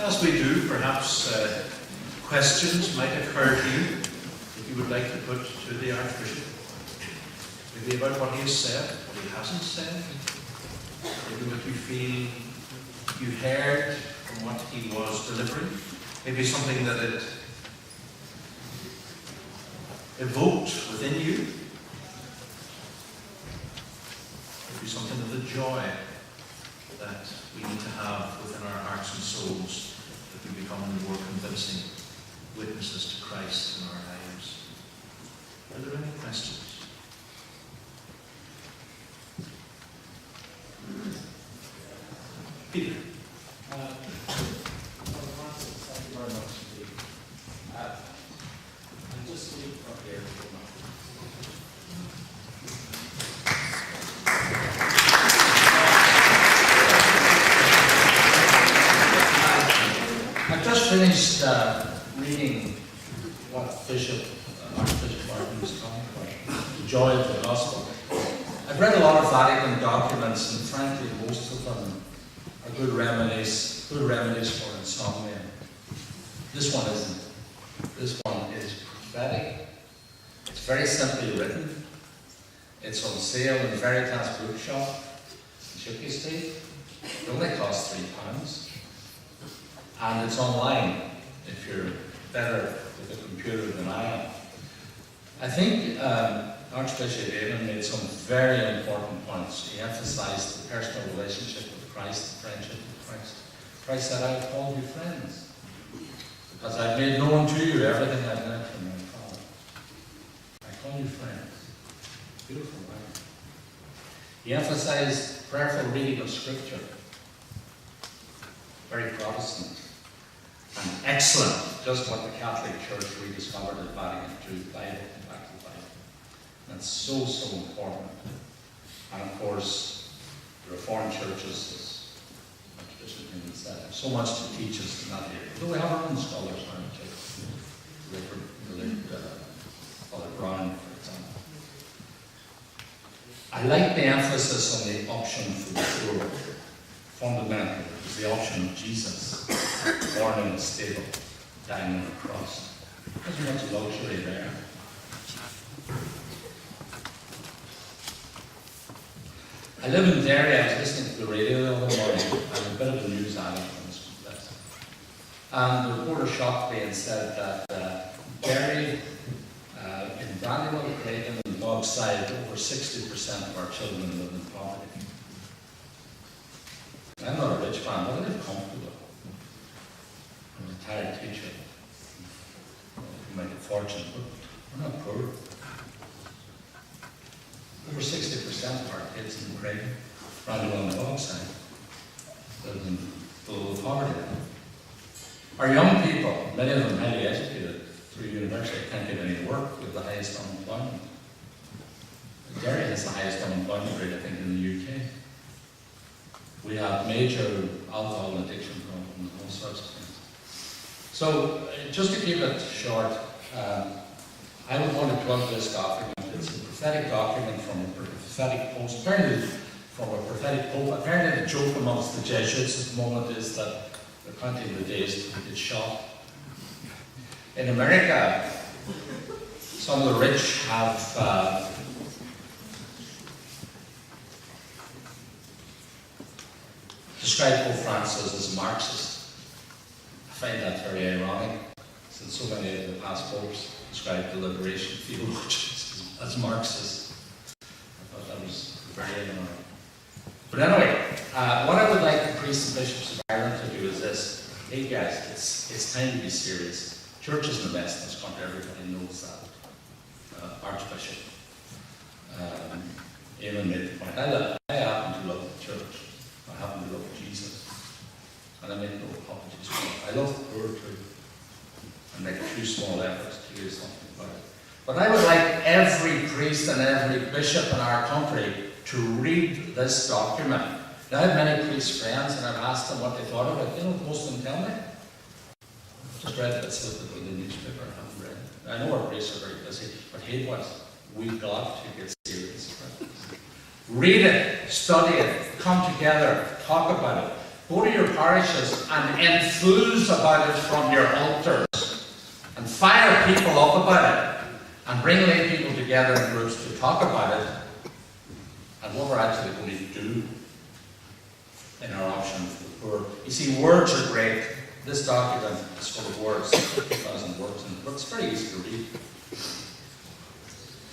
As we do, perhaps questions might occur to you that you would like to put to the Archbishop. Maybe about what he has said, what he hasn't said. Maybe what you feel you heard from what he was delivering. Maybe something that it evoked within you. Maybe something of the joy that we need to have within our hearts and souls, that we become more convincing witnesses to Christ in our lives. Are there any questions? Peter. Thank you very much indeed. I'm just leaving up here for a moment. I've just finished reading what Archbishop Martin was talking about, the joy of the gospel. I've read a lot of Vatican documents, and frankly, most of them are good remedies for insomnia. This one isn't. This one is prophetic. It's very simply written. It's on sale in the Veritas Bookshop in Chipkey Street. It only costs £3. And it's online if you're better with a computer than I am. I think Archbishop Eamon made some very important points. He emphasized the personal relationship with Christ, the friendship with Christ. Christ said, I have called you friends, because I've made known to you everything I've learned from my Father. I call you friends. Beautiful, right? He emphasized prayerful reading of Scripture. Very Protestant. And excellent, just what the Catholic Church rediscovered at Vatican II, the Bible, back to the Bible. That's so, so important. And of course, the Reformed churches, as Archbishop Eamon said, have so much to teach us in that area. Though we have our own scholars now, Father Brown, for example. I like the emphasis on the option for the poor. Fundamental is the option of Jesus, born in a stable, dying on a cross. There's much luxury there. I live in Derry. I was listening to the radio the other morning. I'm a bit of a news addict on this complex. And the reporter shocked me and said that Derry, in Brandywell, Craven, and Bogside, over 60% of our children live in poverty. I'm not a rich man, but I live comfortable. I'm a retired teacher. You make a fortune, but we're not poor. Over 60% of our kids in Craig, Brandywell and Bogside, live in below the poverty line. Our young people, many of them highly educated through university, can't get any work with the highest unemployment. Derry has the highest unemployment rate, I think, in the UK. We have major alcohol addiction problems and all sorts of things. So, just to keep it short, I would want to plug this document. It's a prophetic document from a prophetic post. Apparently, from a prophetic pope. Apparently, the joke amongst the Jesuits at the moment is that they're counting the days to get shot. In America, some of the rich have described Pope Francis as Marxist. I find that very ironic, since so many of the past popes described the liberation theologians as Marxist. I thought that was very ironic. But anyway, what I would like the priests and bishops of Ireland to do is this. Hey guys, it's time to be serious. Church isn't the best in this country, everybody knows that. Archbishop Eamon made the point. I happen to love the church. I happen to love Jesus. And I make no apologies for it. I love the poor too. And make a few small efforts to do something about it. But I would like every priest and every bishop in our country to read this document. Now, I have many priest friends, and I've asked them what they thought of it. You know, most of them tell me. I've just read bits of it in the newspaper. I haven't read it. I know our priests are very busy, but hey, what? We've got to get serious. Read it, study it, come together, talk about it. Go to your parishes and enthuse about it from your altars, and fire people up about it, and bring lay people together in groups to talk about it, and what we're actually going to do in our option for the poor. You see, words are great. This document is full of words, 2,000 words, and it's very easy to read.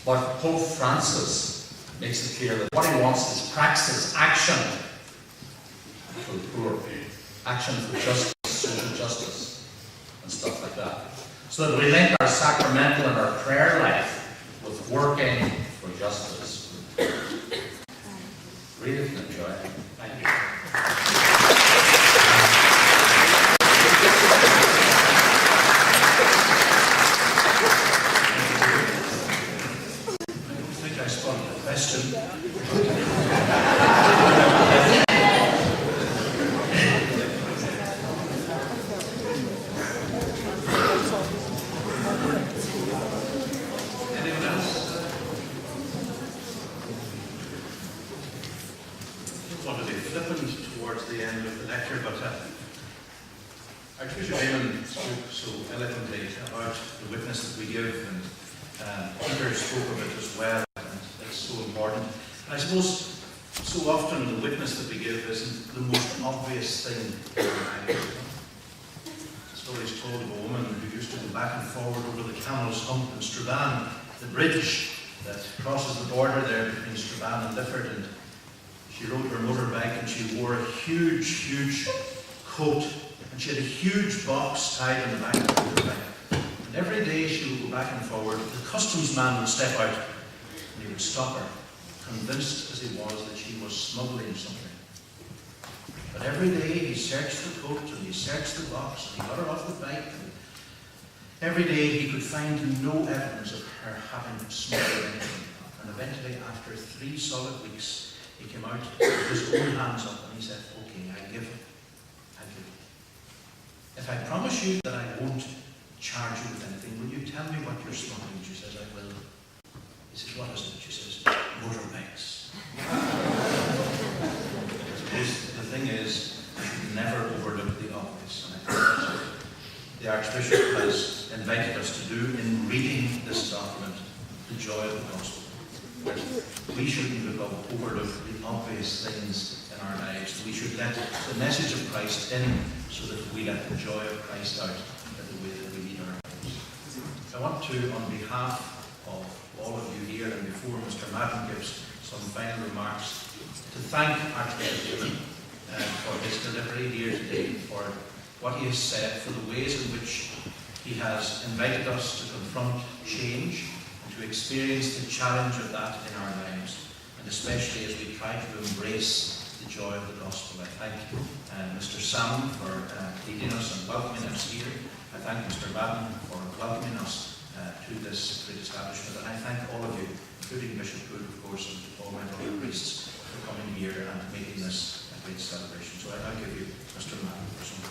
But Pope Francis makes it clear that what he wants is praxis, action for the poor, action for justice, social justice, and stuff like that. So that we link our sacramental and our prayer life with working for justice. Read it and enjoy it. Thank you. Archbishop Eamon spoke so eloquently about the witness that we give, and Peter spoke of it as well, and it's so important. And I suppose so often the witness that we give isn't the most obvious thing in our life. The story is told of a woman who used to go back and forward over the Camel's Hump in Strabane, the bridge that crosses the border there between Strabane and Lifford, and she rode her motorbike and she wore a huge coat. And she had a huge box tied in the back of the motorbike. And every day she would go back and forward. The customs man would step out and he would stop her, convinced as he was that she was smuggling something. But every day he searched the coat and he searched the box and he got her off the bike. And every day he could find no evidence of her having smuggled anything. And eventually, after 3 solid weeks, he came out with his own hands up and he said, "Okay, I give it. If I promise you that I won't charge you with anything, will you tell me what you're smuggling?" She says, "I will." He says, "What is it?" She says, "Motorbikes." I suppose the thing is, you should never overlook the obvious. And I think that's what the Archbishop has invited us to do in reading this document, the joy of the gospel. That we shouldn't overlook the obvious things in our lives. We should let the message of Christ in, so that we let the joy of Christ out in the way that we lead our lives. I want to, on behalf of all of you here, and before Mr. Madden gives some final remarks, to thank Archbishop Eamon for his delivery here today, for what he has said, for the ways in which he has invited us to confront change and to experience the challenge of that in our lives, and especially as we try to embrace the joy of the gospel. I thank Mr. Salmon for leading us and welcoming us here. I thank Mr. Madden for welcoming us to this great establishment. And I thank all of you, including Bishop Hood, of course, and all my other priests, for coming here and making this a great celebration. So I now give you Mr. Madden for some.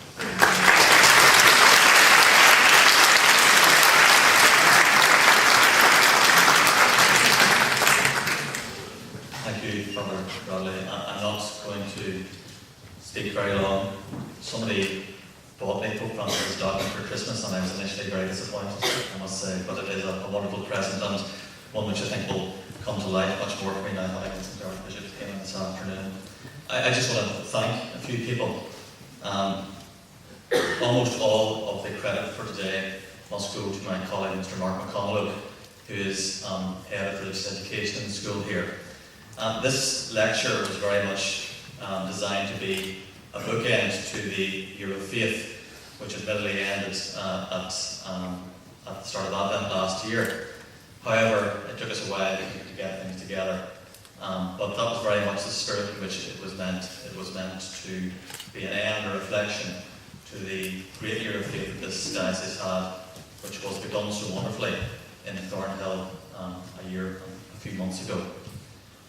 Thank you, Father Bradley. I'm not going to speak very long. Somebody bought me Pope Francis' document for Christmas, and I was initially very disappointed, I must say, but it is a wonderful present, and one which I think will come to life much more for me now that I can see the Archbishop came in this afternoon. I just want to thank a few people. Almost all of the credit for today must go to my colleague, Mr. Mark McConnell, who is head of religious education in the school here. This lecture was very much designed to be a bookend to the Year of Faith, which admittedly ended at the start of Advent last year. However, it took us a while to get things together. But that was very much the spirit in which it was meant. It was meant to be an end, a reflection to the great Year of Faith that this diocese had, which was begun so wonderfully in Thornhill a few months ago.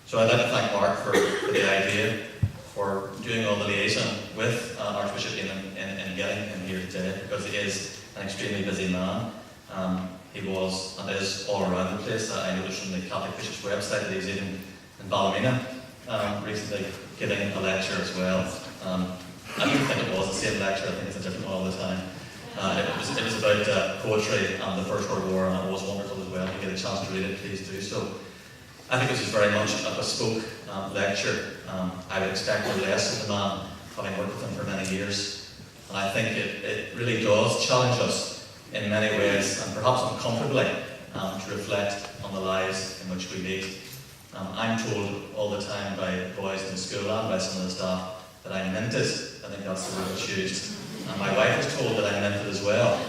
So I'd like to thank Mark for the idea, for doing all the liaison with Archbishop Eamon in getting him here today, because he is an extremely busy man. He was and is all around the place. I noticed from the Catholic Bishop's website that he's even in Ballymena recently giving a lecture as well. I don't think it was the same lecture, I think it's a different one all the time. It was about poetry and the First World War, and it was wonderful as well. If you get a chance to read it, please do so. I think this is very much a bespoke lecture. I would expect no less of the man, having worked with him for many years. And I think it really does challenge us in many ways, and perhaps uncomfortably, to reflect on the lives in which we lead. I'm told all the time by boys in school and by some of the staff that I'm minted. I think that's the word that's used. And my wife is told that I'm minted as well.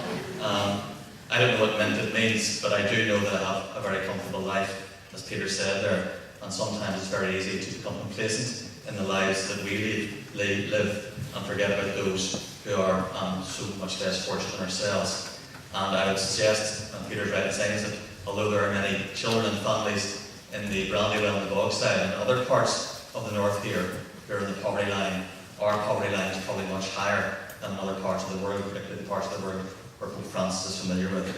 I don't know what minted means, but I do know that I have a very comfortable life, as Peter said there. And sometimes it's very easy to become complacent in the lives that we live and forget about those who are so much less fortunate than ourselves. And I would suggest, and Peter's right in saying, that although there are many children and families in the Brandywell and the Bogside and other parts of the north here who are in the poverty line, our poverty line is probably much higher than in other parts of the world, particularly the parts of the world where Pope Francis is familiar with.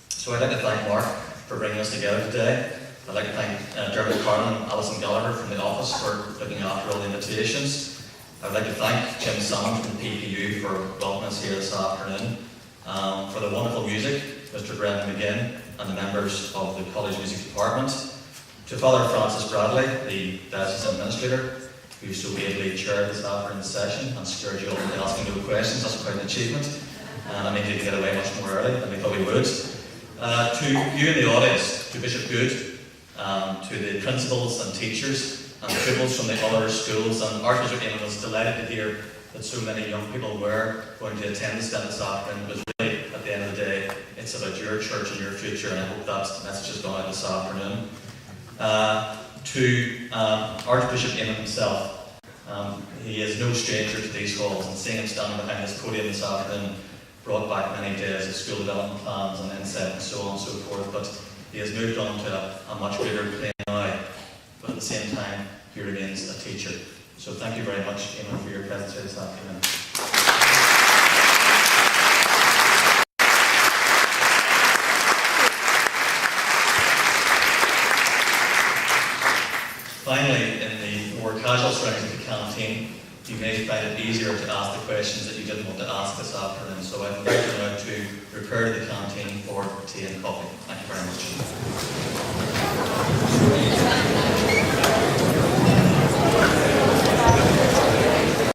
So I'd like to thank Mark for bringing us together today. I'd like to thank Dermot Carlin and Alison Gallagher from the office for looking after all the invitations. I'd like to thank Jim Salmon from the PPU for welcoming us here this afternoon. For the wonderful music, Mr. Brendan McGinn and the members of the College Music Department. To Father Francis Bradley, the Diocesan Administrator, who so ably chaired this afternoon's session and scared you all into asking no questions. That's quite an achievement. And I mean, you can get away much more early than we thought we would. To you in the audience, to Bishop Good, to the principals and teachers and pupils from the other schools, and Archbishop Eamon was delighted to hear that so many young people were going to attend this event this afternoon, because really, at the end of the day, it's about your church and your future, and I hope that message has gone out this afternoon. To Archbishop Eamon himself, he is no stranger to these halls, and seeing him standing behind this podium this afternoon brought back many days of school development plans and inset and so on and so forth, but he has moved on to a much bigger plane now, but at the same time, he remains a teacher. So thank you very much, Eamon, for your presence here this afternoon. Finally, in the more casual surroundings of the canteen, you may find it easier to ask the questions that you didn't want to ask this afternoon. So I invite you now to repair to the canteen for tea and coffee. Thank you very much.